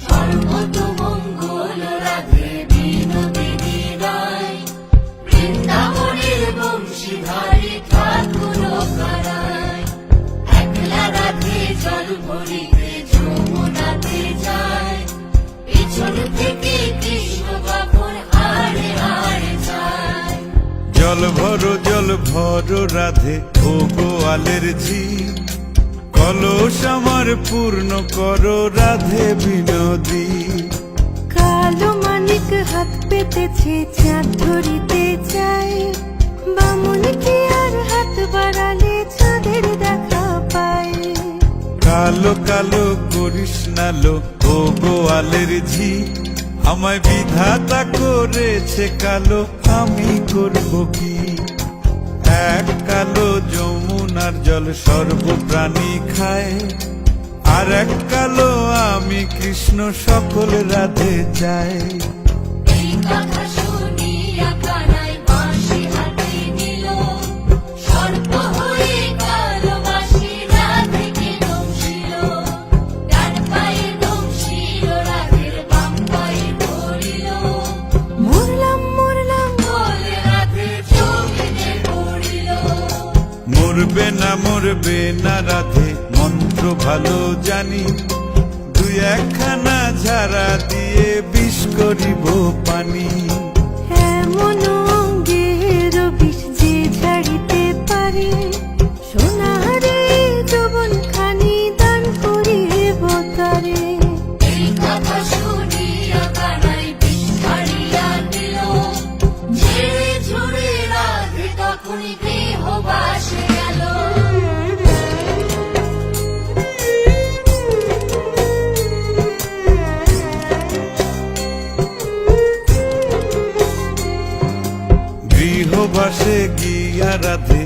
সর্বতমঙ্গল রাধে বিনোদিনী রায়, বৃন্দাবনের বংশীধারী ঠাকুর কারায়। একলা রাধে জল ভরিতে যমুনাতে যায়, পিছন থেকে কৃষ্ণ কখন হাড়ে হাড়ে যায়। জল ভরো রাধে ও গোয়ালের ঝি, কলস আমার পূর্ণ করো রাধে বিনোদী। কালো মানিক হাত পেতেছে চাঁদ ধরিতে চায়, বামুন কি আর হাত বাড়ালে চাঁদের দেখা পায়। কালো কালো করিস নালো ও গোয়ালের ঝি, আমায় বিধাতা করেছে কালো, আমি করব কি। এক কালো যমুনার জল সর্বপ্রাণী খায়, আর এক কালো আমি কৃষ্ণ সকল রাধে চাই। এই কথা শুনিয়া কানাই বাঁশি হাতে নিল, সর্প হয়ে কালো বাঁশি রাধেকে দংশিল। ডান পায়ে দংশিল রাধের, বাম পায়ে ধরিল, মরলাম মরলাম বলে রাধে জমিনে পড়িল। মরবে না রাধে মন্ত্র ভালো জানি, দুই একখানা ঝাড়া দিয়ে বিষ করিব পানি। এমন অঙ্গের বিষ যে ছাড়িতে পারে, সোনারে যৌবন খানি দান করিব তারে। এই কথা শুনিয়া কানাই বিষ ছাড়িয়া দিল, ঝেড়ে ঝুড়ে রাধে তখনই গৃহবাসে গেল। গৃহবাসে গিয়া রাধে